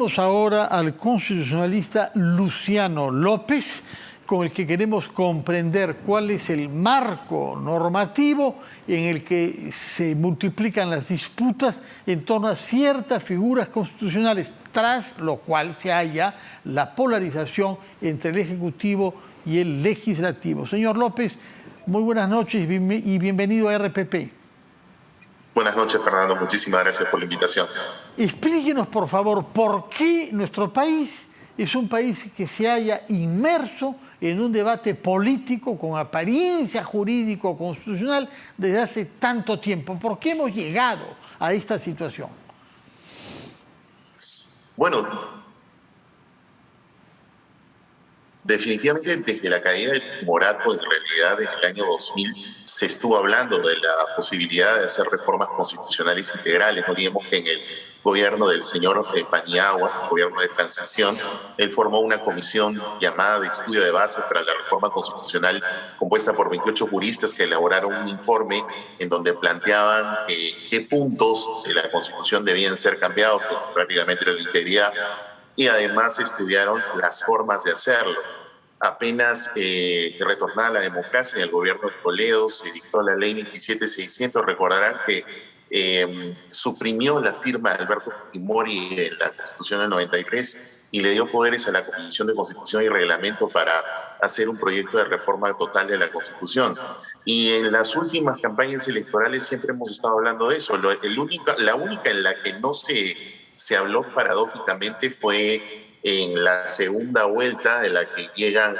Tenemos ahora al constitucionalista Luciano López, con el que queremos comprender cuál es el marco normativo en el que se multiplican las disputas en torno a ciertas figuras constitucionales, tras lo cual se halla la polarización entre el Ejecutivo y el Legislativo. Señor López, muy buenas noches y bienvenido a RPP. Buenas noches, Fernando. Muchísimas gracias por la invitación. Explíquenos, por favor, por qué nuestro país es un país que se halla inmerso en un debate político con apariencia jurídico-constitucional desde hace tanto tiempo. ¿Por qué hemos llegado a esta situación? Bueno, definitivamente desde la caída del Morato, en realidad en el año 2000, se estuvo hablando de la posibilidad de hacer reformas constitucionales integrales. No olvidemos que en el gobierno del señor Paniagua, gobierno de transición, él formó una comisión llamada de estudio de base para la reforma constitucional, compuesta por 28 juristas que elaboraron un informe en donde planteaban qué puntos de la Constitución debían ser cambiados, que prácticamente era la integridad, y además estudiaron las formas de hacerlo. Apenas retornada la democracia en el gobierno de Toledo, se dictó la ley 27600. Recordarán que suprimió la firma de Alberto Fujimori en la Constitución del 93 y le dio poderes a la Comisión de Constitución y Reglamento para hacer un proyecto de reforma total de la Constitución. Y en las últimas campañas electorales siempre hemos estado hablando de eso. La única en la que no se habló paradójicamente fue en la segunda vuelta, de la que llegan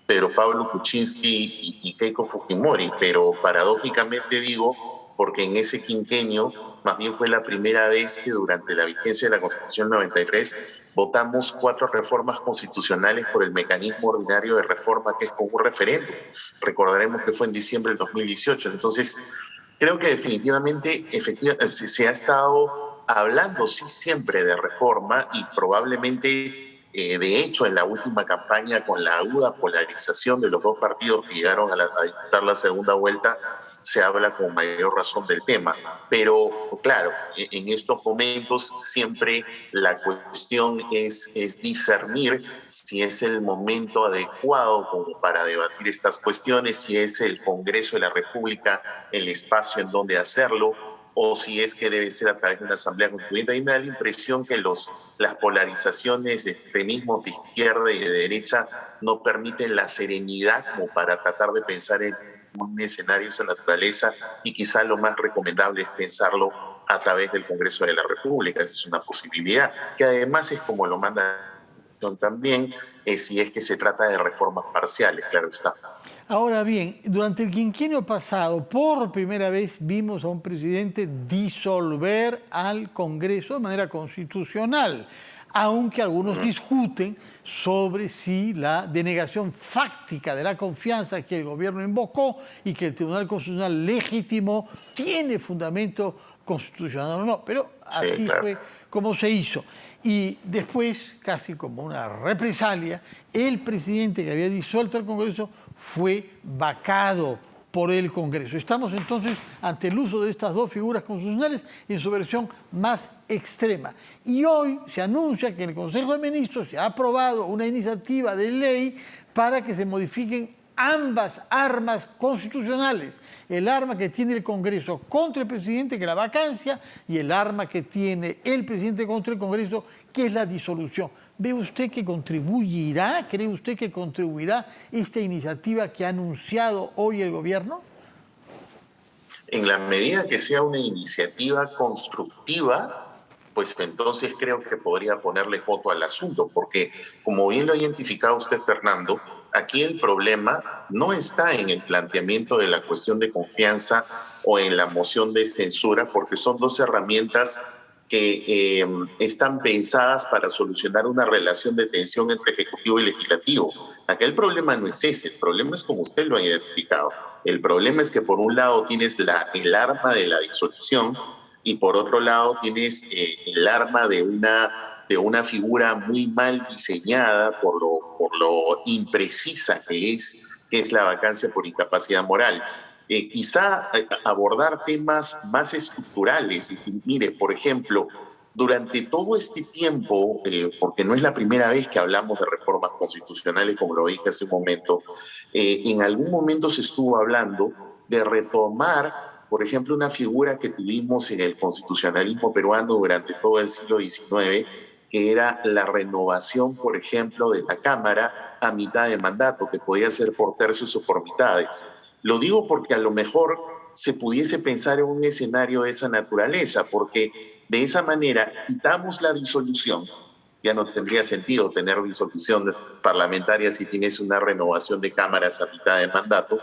Pedro Pablo Kuczynski y Keiko Fujimori, pero paradójicamente digo, porque en ese quinquenio más bien fue la primera vez que durante la vigencia de la Constitución 93 votamos 4 reformas constitucionales por el mecanismo ordinario de reforma, que es como un referéndum. Recordaremos que fue en diciembre del 2018. Entonces, creo que definitivamente se ha estado hablando sí siempre de reforma y probablemente, de hecho, en la última campaña, con la aguda polarización de los dos partidos que llegaron a disputar la segunda vuelta, se habla con mayor razón del tema. Pero, claro, en estos momentos siempre la cuestión es discernir si es el momento adecuado como para debatir estas cuestiones, si es el Congreso de la República el espacio en donde hacerlo, o si es que debe ser a través de una asamblea constituyente. A mí me da la impresión que las polarizaciones de extremismos de izquierda y de derecha no permiten la serenidad como para tratar de pensar en un escenario de esa naturaleza, y quizá lo más recomendable es pensarlo a través del Congreso de la República. Esa es una posibilidad, que además es como lo manda también, si es que se trata de reformas parciales, claro está. Ahora bien, durante el quinquenio pasado, por primera vez vimos a un presidente disolver al Congreso de manera constitucional, aunque algunos discuten sobre si la denegación fáctica de la confianza que el gobierno invocó y que el Tribunal Constitucional legitimó tiene fundamento constitucional o no, pero así fue como se hizo. Y después, casi como una represalia, el presidente que había disuelto el Congreso fue vacado por el Congreso. Estamos entonces ante el uso de estas dos figuras constitucionales en su versión más extrema. Y hoy se anuncia que en el Consejo de Ministros se ha aprobado una iniciativa de ley para que se modifiquen ambas armas constitucionales, el arma que tiene el Congreso contra el presidente, que es la vacancia, y el arma que tiene el presidente contra el Congreso, que es la disolución. ¿Ve usted que contribuirá, cree usted que contribuirá esta iniciativa que ha anunciado hoy el gobierno? En la medida que sea una iniciativa constructiva, pues entonces creo que podría ponerle coto al asunto, porque como bien lo ha identificado usted, Fernando, aquí el problema no está en el planteamiento de la cuestión de confianza o en la moción de censura, porque son dos herramientas que están pensadas para solucionar una relación de tensión entre Ejecutivo y Legislativo. Acá el problema no es ese, el problema es como usted lo ha identificado. El problema es que por un lado tienes el arma de la disolución y por otro lado tienes el arma de una figura muy mal diseñada por lo imprecisa que es la vacancia por incapacidad moral. Quizá abordar temas más estructurales. Mire, por ejemplo, Durante todo este tiempo, porque no es la primera vez que hablamos de reformas constitucionales, como lo dije hace un momento, en algún momento se estuvo hablando de retomar, por ejemplo, una figura que tuvimos en el constitucionalismo peruano durante todo el siglo XIX, que era la renovación, por ejemplo, de la Cámara a mitad de mandato, que podía ser por tercios o por mitades. Lo digo porque a lo mejor se pudiese pensar en un escenario de esa naturaleza, porque de esa manera quitamos la disolución. Ya no tendría sentido tener disolución parlamentaria si tienes una renovación de cámaras a mitad de mandato.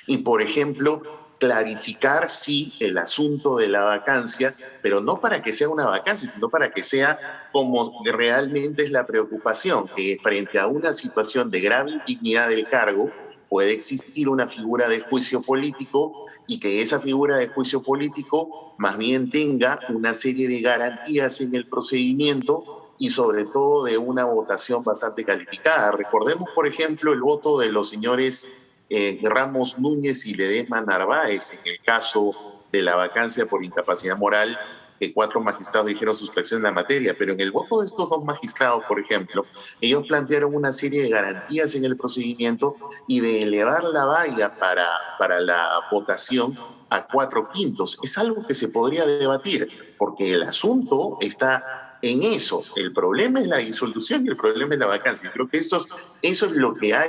Y, por ejemplo, clarificar, sí, el asunto de la vacancia, pero no para que sea una vacancia, sino para que sea como realmente es la preocupación, que frente a una situación de grave indignidad del cargo, puede existir una figura de juicio político y que esa figura de juicio político más bien tenga una serie de garantías en el procedimiento y sobre todo de una votación bastante calificada. Recordemos, por ejemplo, el voto de los señores Ramos Núñez y Ledesma Narváez en el caso de la vacancia por incapacidad moral, que 4 magistrados dijeron suspensión en la materia, pero en el voto de estos 2 magistrados, por ejemplo, ellos plantearon una serie de garantías en el procedimiento y de elevar la valla para la votación a 4/5. Es algo que se podría debatir, porque el asunto está en eso. El problema es la disolución y el problema es la vacancia. Creo que eso es lo que hay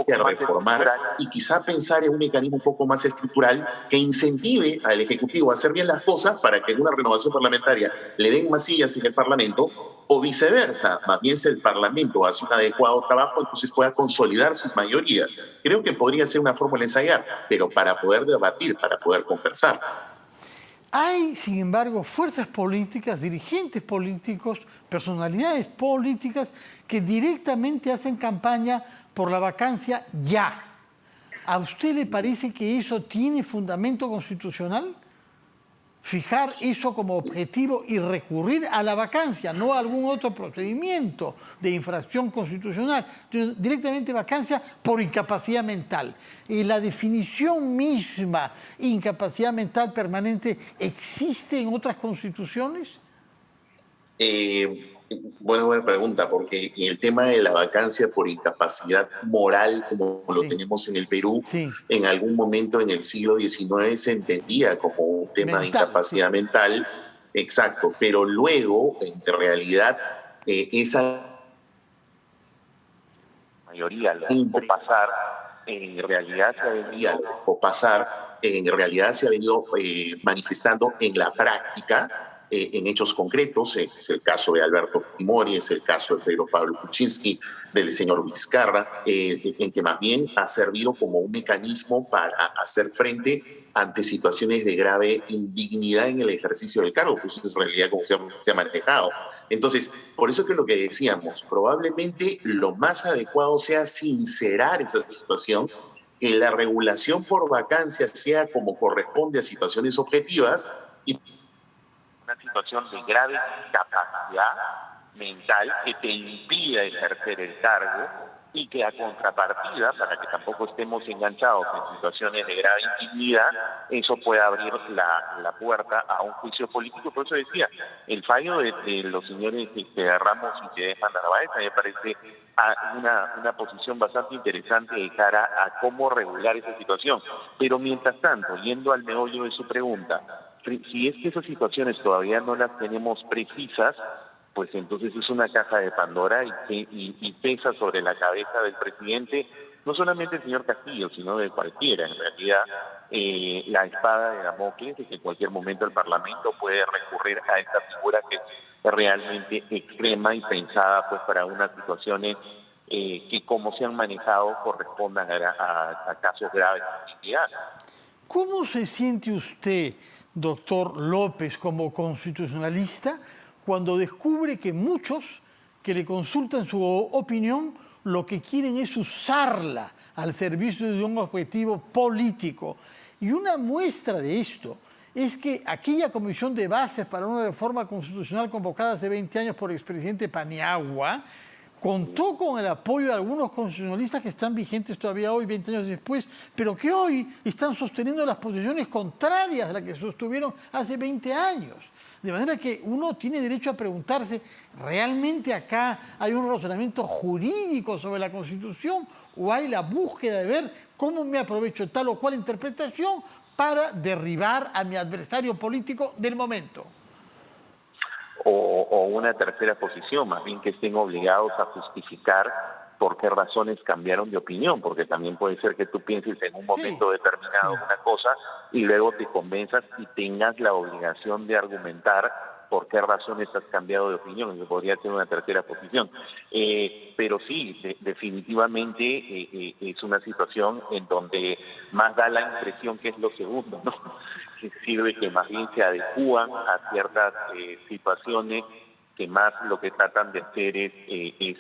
que reformar y quizá pensar en un mecanismo un poco más estructural que incentive al Ejecutivo a hacer bien las cosas para que en una renovación parlamentaria le den más sillas en el Parlamento o viceversa, más bien si el Parlamento hace un adecuado trabajo, entonces pueda consolidar sus mayorías. Creo que podría ser una fórmula ensayar, pero para poder debatir, para poder conversar. Hay, sin embargo, fuerzas políticas, dirigentes políticos, personalidades políticas que directamente hacen campaña por la vacancia ya. ¿A usted le parece que eso tiene fundamento constitucional? Fijar eso como objetivo y recurrir a la vacancia, no a algún otro procedimiento de infracción constitucional, sino directamente vacancia por incapacidad mental. Y la definición misma, incapacidad mental permanente, ¿existe en otras constituciones? Buena pregunta, porque el tema de la vacancia por incapacidad moral, como lo tenemos en el Perú, en algún momento en el siglo XIX se entendía como un tema de incapacidad mental, exacto, pero luego, en realidad, esa mayoría lo dejó pasar, en realidad se ha venido manifestando en la práctica, en hechos concretos. Es el caso de Alberto Fujimori, es el caso de Pedro Pablo Kuczynski, del señor Vizcarra, en que más bien ha servido como un mecanismo para hacer frente ante situaciones de grave indignidad en el ejercicio del cargo, pues es en realidad como se ha manejado. Entonces, por eso que lo que decíamos, probablemente lo más adecuado sea sincerar esa situación, que la regulación por vacancia sea como corresponde a situaciones objetivas y una situación de grave incapacidad mental que te impida ejercer el cargo y que a contrapartida, para que tampoco estemos enganchados en situaciones de grave indignidad, eso puede abrir la puerta a un juicio político. Por eso decía, el fallo de los señores Ramos y Ledesma Narváez me parece una posición bastante interesante de cara a cómo regular esa situación. Pero mientras tanto, yendo al meollo de su pregunta, si es que esas situaciones todavía no las tenemos precisas, pues entonces es una caja de Pandora y pesa sobre la cabeza del presidente, no solamente el señor Castillo, sino de cualquiera. En realidad, la espada de Damocles, de que en cualquier momento el Parlamento puede recurrir a esta figura que es realmente extrema y pensada pues para unas situaciones que, como se han manejado, correspondan a casos graves de indignidad. ¿Cómo se siente usted, doctor López, como constitucionalista, cuando descubre que muchos que le consultan su opinión lo que quieren es usarla al servicio de un objetivo político? Y una muestra de esto es que aquella comisión de bases para una reforma constitucional convocada hace 20 años por el expresidente Paniagua contó con el apoyo de algunos constitucionalistas que están vigentes todavía hoy, 20 años después, pero que hoy están sosteniendo las posiciones contrarias a las que sostuvieron hace 20 años. De manera que uno tiene derecho a preguntarse, ¿realmente acá hay un razonamiento jurídico sobre la Constitución o hay la búsqueda de ver cómo me aprovecho tal o cual interpretación para derribar a mi adversario político del momento? O una tercera posición, más bien que estén obligados a justificar por qué razones cambiaron de opinión, porque también puede ser que tú pienses en un momento determinado una cosa y luego te convenzas y tengas la obligación de argumentar por qué razones has cambiado de opinión. Eso podría ser una tercera posición. Pero sí, definitivamente es una situación en donde más da la impresión que es lo segundo, ¿no? Que sirve que más bien se adecúan a ciertas situaciones, que más lo que tratan de hacer es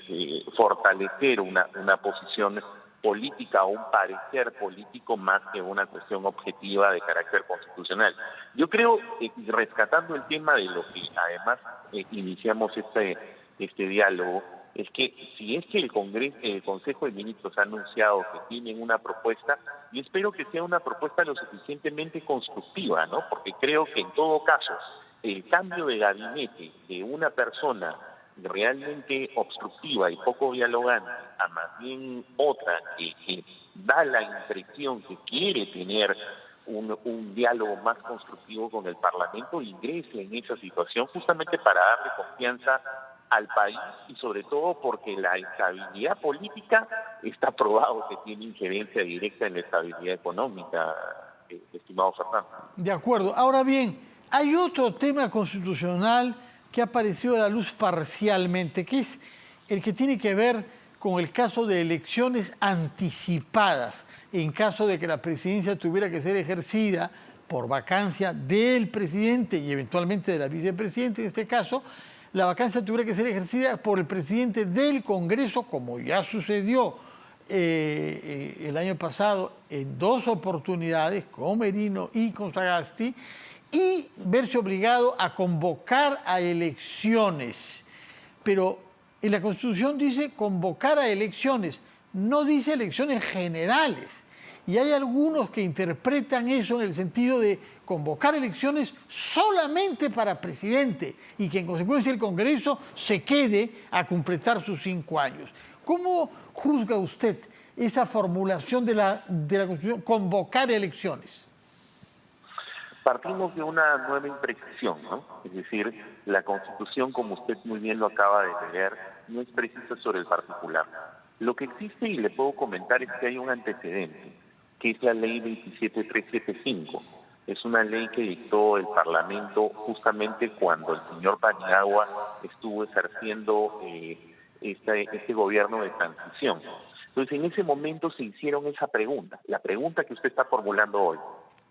fortalecer una posición política o un parecer político más que una cuestión objetiva de carácter constitucional. Yo creo, rescatando el tema de lo que además iniciamos este diálogo, es que si es que el Consejo de Ministros ha anunciado que tienen una propuesta, yo espero que sea una propuesta lo suficientemente constructiva, ¿no? Porque creo que en todo caso el cambio de gabinete de una persona realmente obstructiva y poco dialogante a más bien otra que da la impresión que quiere tener un diálogo más constructivo con el Parlamento, ingrese en esa situación justamente para darle confianza al país y sobre todo porque la estabilidad política está probado que tiene injerencia directa en la estabilidad económica, estimado Fernando. De acuerdo. Ahora bien, hay otro tema constitucional que ha aparecido a la luz parcialmente, que es el que tiene que ver con el caso de elecciones anticipadas, en caso de que la presidencia tuviera que ser ejercida por vacancia del presidente y eventualmente de la vicepresidenta, en este caso, la vacancia tuviera que ser ejercida por el presidente del Congreso, como ya sucedió el año pasado en 2 oportunidades, con Merino y con Sagasti, y verse obligado a convocar a elecciones. Pero en la Constitución dice convocar a elecciones, no dice elecciones generales. Y hay algunos que interpretan eso en el sentido de convocar elecciones solamente para presidente y que en consecuencia el Congreso se quede a completar sus 5 años. ¿Cómo juzga usted esa formulación de la Constitución, convocar elecciones? Partimos de una nueva imprecisión, ¿no? Es decir, la Constitución, como usted muy bien lo acaba de leer, no es precisa sobre el particular. Lo que existe, y le puedo comentar, es que hay un antecedente, que es la Ley 27375. Es una ley que dictó el Parlamento justamente cuando el señor Paniagua estuvo ejerciendo este gobierno de transición. Entonces, en ese momento se hicieron esa pregunta, la pregunta que usted está formulando hoy.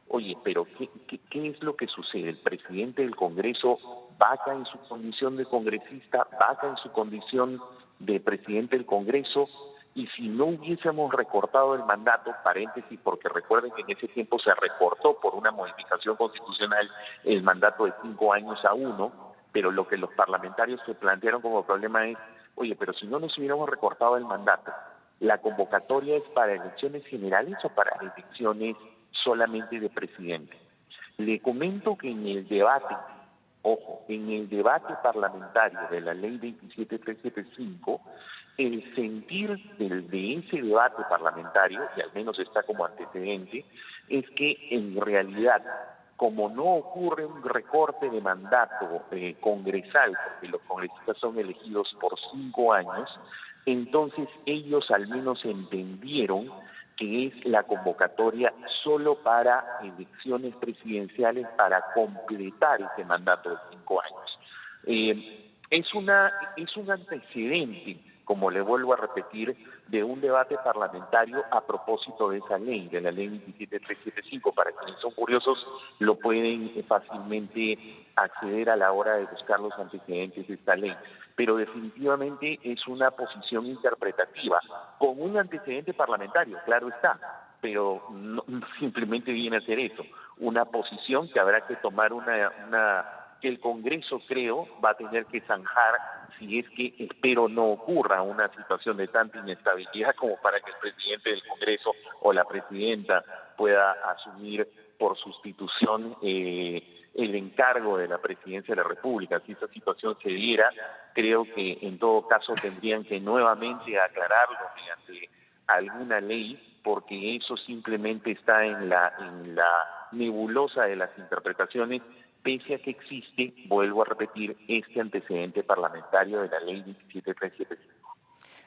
Oye, pero ¿qué es lo que sucede? ¿El presidente del Congreso vaca en su condición de congresista, vaca en su condición de presidente del Congreso? Y si no hubiésemos recortado el mandato, paréntesis, porque recuerden que en ese tiempo se recortó por una modificación constitucional el mandato de 5 años a 1, pero lo que los parlamentarios se plantearon como problema es, oye, pero si no nos hubiéramos recortado el mandato, ¿la convocatoria es para elecciones generales o para elecciones solamente de presidente? Le comento que en el debate, ojo, en el debate parlamentario de la ley 27375, el sentir de ese debate parlamentario, y al menos está como antecedente, es que en realidad, como no ocurre un recorte de mandato congresal, porque los congresistas son elegidos por 5 años, entonces ellos al menos entendieron que es la convocatoria solo para elecciones presidenciales para completar ese mandato de 5 años. Es un antecedente, como le vuelvo a repetir, de un debate parlamentario a propósito de esa ley, de la ley 27375. Para quienes son curiosos, lo pueden fácilmente acceder a la hora de buscar los antecedentes de esta ley. Pero definitivamente es una posición interpretativa, con un antecedente parlamentario, claro está, pero no simplemente viene a ser eso, una posición que habrá que tomar que el Congreso, creo, va a tener que zanjar si es que espero no ocurra una situación de tanta inestabilidad como para que el presidente del Congreso o la presidenta pueda asumir por sustitución el encargo de la presidencia de la República. Si esa situación se diera, creo que en todo caso tendrían que nuevamente aclararlo mediante alguna ley, porque eso simplemente está en la nebulosa de las interpretaciones, pese a que existe, vuelvo a repetir, este antecedente parlamentario de la ley 27375.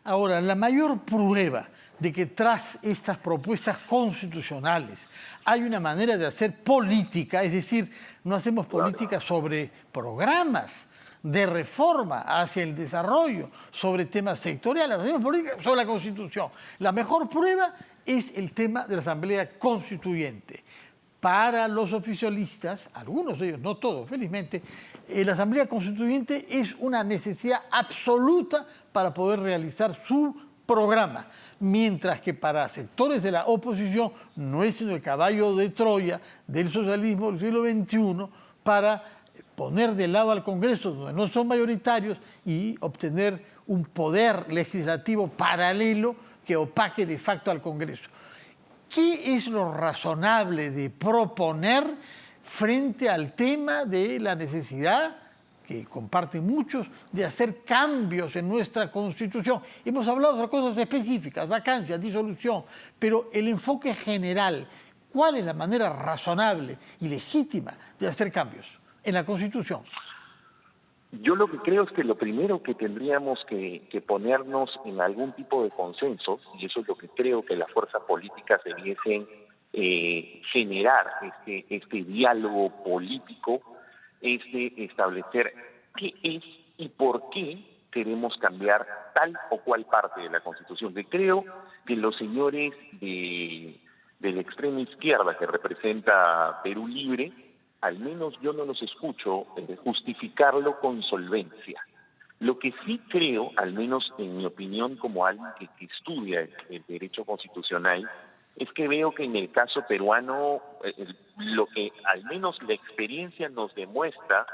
Ahora, la mayor prueba de que tras estas propuestas constitucionales hay una manera de hacer política, es decir, no hacemos política sobre programas de reforma hacia el desarrollo, sobre temas sectoriales, hacemos política sobre la Constitución. La mejor prueba es el tema de la Asamblea Constituyente. Para los oficialistas, algunos de ellos, no todos, felizmente, la Asamblea Constituyente es una necesidad absoluta para poder realizar su programa, mientras que para sectores de la oposición no es sino el caballo de Troya del socialismo del siglo XXI para poner de lado al Congreso, donde no son mayoritarios, y obtener un poder legislativo paralelo que opaque de facto al Congreso. ¿Qué es lo razonable de proponer frente al tema de la necesidad, que comparten muchos, de hacer cambios en nuestra Constitución? Hemos hablado de cosas específicas, vacancias, disolución, pero el enfoque general, ¿cuál es la manera razonable y legítima de hacer cambios en la Constitución? Yo lo que creo es que lo primero que tendríamos que ponernos en algún tipo de consenso, y eso es lo que creo que las fuerzas políticas debiesen generar, este diálogo político, es de establecer qué es y por qué queremos cambiar tal o cual parte de la Constitución. Que creo que los señores de la extrema izquierda que representa Perú Libre, al menos yo no los escucho justificarlo con solvencia. Lo que sí creo, al menos en mi opinión como alguien que estudia el derecho constitucional, es que veo que en el caso peruano, lo que al menos la experiencia nos demuestra,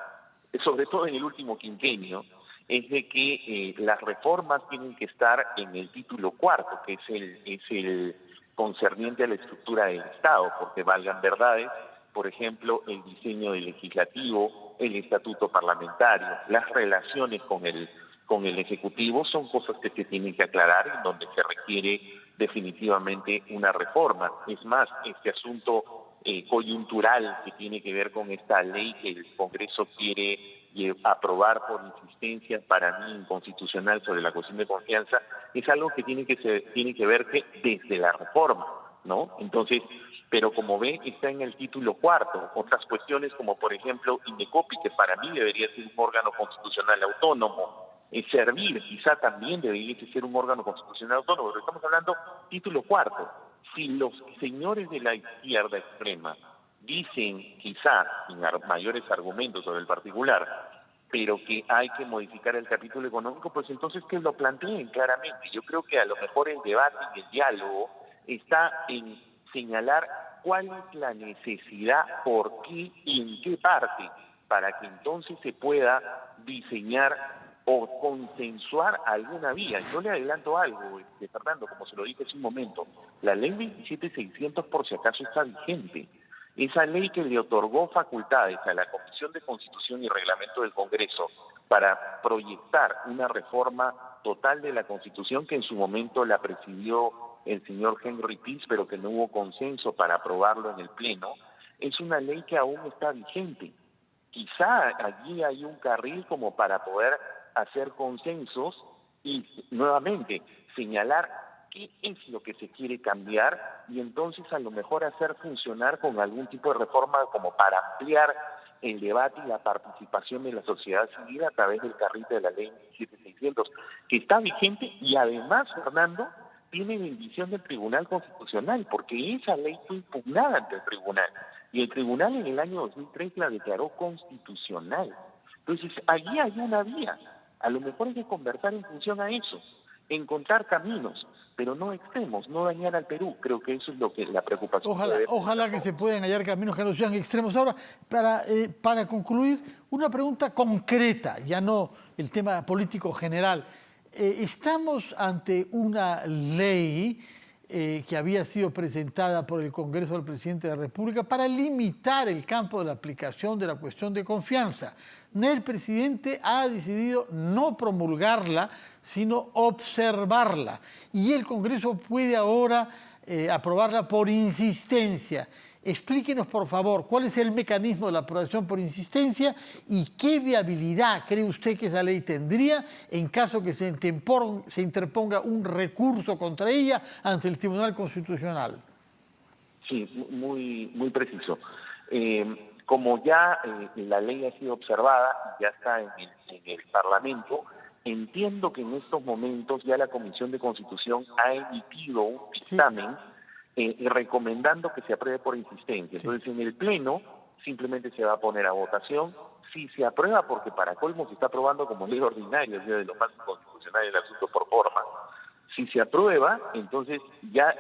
sobre todo en el último quinquenio, es de que las reformas tienen que estar en el título cuarto, que es el concerniente a la estructura del Estado, porque valgan verdades, por ejemplo, el diseño del legislativo, el estatuto parlamentario, las relaciones con el Ejecutivo son cosas que se tienen que aclarar, en donde se requiere definitivamente una reforma. Es más, este asunto coyuntural que tiene que ver con esta ley que el Congreso quiere aprobar por insistencia, para mí inconstitucional, sobre la cuestión de confianza, es algo que tiene que verse desde la reforma, ¿no? Entonces, pero como ve, está en el título cuarto. Otras cuestiones como, por ejemplo, INDECOPI, que para mí debería ser un órgano constitucional autónomo, Servir quizá también debería ser un órgano constitucional autónomo, pero estamos hablando título cuarto. Si los señores de la izquierda extrema dicen, quizá sin mayores argumentos sobre el particular, pero que hay que modificar el capítulo económico, pues entonces que lo planteen claramente. Yo creo que a lo mejor el debate y el diálogo está en señalar cuál es la necesidad, por qué y en qué parte, para que entonces se pueda diseñar o consensuar alguna vía. Yo le adelanto algo, Fernando, como se lo dije hace un momento, la ley 27600 por si acaso está vigente. Esa ley que le otorgó facultades a la Comisión de Constitución y Reglamento del Congreso para proyectar una reforma total de la Constitución, que en su momento la presidió el señor Henry Pitts, pero que no hubo consenso para aprobarlo en el Pleno, es una ley que aún está vigente. Quizá allí hay un carril como para poder hacer consensos y nuevamente señalar qué es lo que se quiere cambiar y entonces a lo mejor hacer funcionar con algún tipo de reforma como para ampliar el debate y la participación de la sociedad civil a través del carril de la ley 27600, que está vigente y además, Fernando, tiene bendición del Tribunal Constitucional, porque esa ley fue impugnada ante el Tribunal y el Tribunal en el año 2003 la declaró constitucional. Entonces, allí hay una vía. A lo mejor hay que conversar en función a eso, encontrar caminos. pero no extremos, no dañar al Perú. Creo que eso es lo que la preocupación. Ojalá que se puedan hallar caminos que no sean extremos. Ahora, para concluir, una pregunta concreta, ya no el tema político general. Estamos ante una ley que había sido presentada por el Congreso del Presidente de la República para limitar el campo de la aplicación de la cuestión de confianza. El presidente ha decidido no promulgarla, sino observarla. Y el Congreso puede ahora aprobarla por insistencia. Explíquenos, por favor, cuál es el mecanismo de la aprobación por insistencia y qué viabilidad cree usted que esa ley tendría en caso que se interponga un recurso contra ella ante el Tribunal Constitucional. Sí, muy preciso. Como ya la ley ha sido observada y ya está en el Parlamento, entiendo que en estos momentos ya la Comisión de Constitución ha emitido un dictamen recomendando que se apruebe por insistencia. Entonces, en el Pleno simplemente se va a poner a votación. Si se aprueba, porque para colmo se está aprobando como ley ordinaria, es de lo más inconstitucional el asunto por forma. Si se aprueba, entonces ya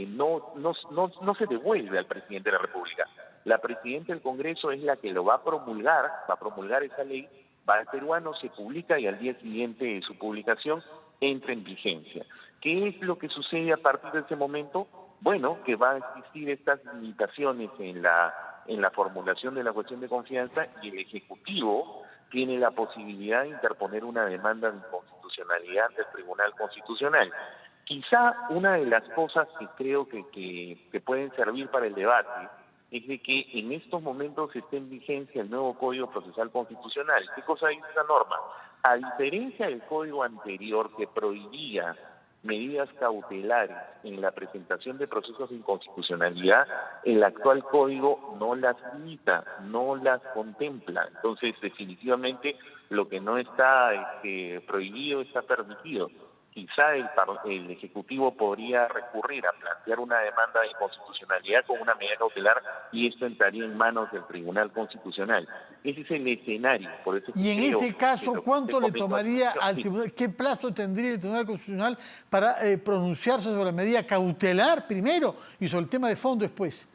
no se devuelve al presidente de la República. La presidenta del Congreso es la que lo va a promulgar esa ley, va al peruano, se publica y al día siguiente de su publicación entra en vigencia. ¿Qué es lo que sucede a partir de ese momento? Bueno, que van a existir estas limitaciones en la formulación de la cuestión de confianza y el Ejecutivo tiene la posibilidad de interponer una demanda de inconstitucionalidad ante el Tribunal Constitucional. Quizá una de las cosas que creo que pueden servir para el debate es de que en estos momentos esté en vigencia el nuevo Código Procesal Constitucional. ¿Qué cosa dice esa norma? A diferencia del código anterior que prohibía medidas cautelares en la presentación de procesos de inconstitucionalidad, el actual código no las limita, no las contempla. Entonces, definitivamente, lo que no está prohibido está permitido. Quizá el Ejecutivo podría recurrir a plantear una demanda de inconstitucionalidad con una medida cautelar y esto entraría en manos del Tribunal Constitucional. Ese es el escenario. Por eso y en ese caso, ¿cuánto le tomaría al Tribunal? ¿Qué plazo tendría el Tribunal Constitucional para pronunciarse sobre la medida cautelar primero y sobre el tema de fondo después?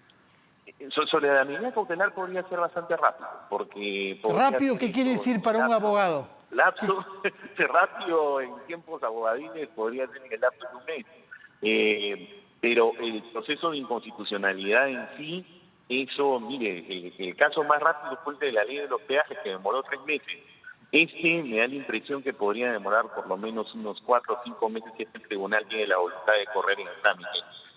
Sobre la medida cautelar podría ser bastante rápido, porque... ¿Rápido qué quiere decir para un abogado? Rápido en tiempos abogadines podría ser en el lapso de un mes. Pero el proceso de inconstitucionalidad en sí, eso, mire, el caso más rápido fue el de la ley de los peajes, que demoró 3 meses. Me da la impresión que podría demorar por lo menos unos 4 o 5 meses si este tribunal tiene la voluntad de correr en el trámite.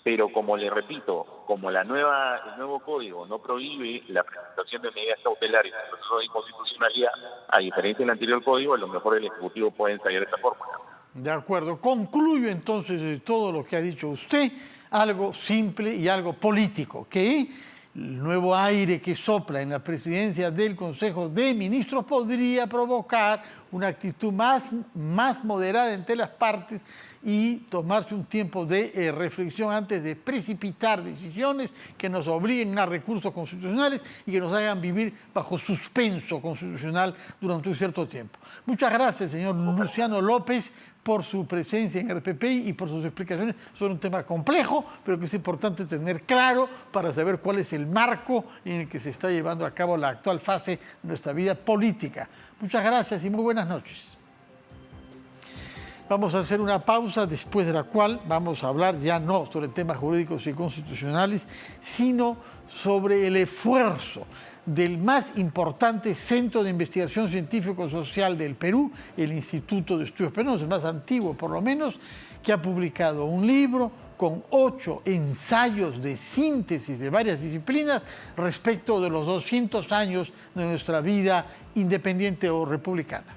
Pero como le repito, como el nuevo código no prohíbe la presentación de medidas cautelares en el proceso de inconstitucionalidad, a diferencia del anterior código, a lo mejor el Ejecutivo puede ensayar esta fórmula. De acuerdo. Concluyo entonces de todo lo que ha dicho usted, algo simple y algo político, que el nuevo aire que sopla en la presidencia del Consejo de Ministros podría provocar una actitud más moderada entre las partes y tomarse un tiempo de reflexión antes de precipitar decisiones que nos obliguen a recursos constitucionales y que nos hagan vivir bajo suspenso constitucional durante un cierto tiempo. Muchas gracias, señor Luciano López, por su presencia en RPPI y por sus explicaciones sobre un tema complejo, pero que es importante tener claro para saber cuál es el marco en el que se está llevando a cabo la actual fase de nuestra vida política. Muchas gracias y muy buenas noches. Vamos a hacer una pausa, después de la cual vamos a hablar ya no sobre temas jurídicos y constitucionales, sino sobre el esfuerzo del más importante centro de investigación científico-social del Perú, el Instituto de Estudios Peruanos, el más antiguo por lo menos, que ha publicado un libro con 8 ensayos de síntesis de varias disciplinas respecto de los 200 años de nuestra vida independiente o republicana.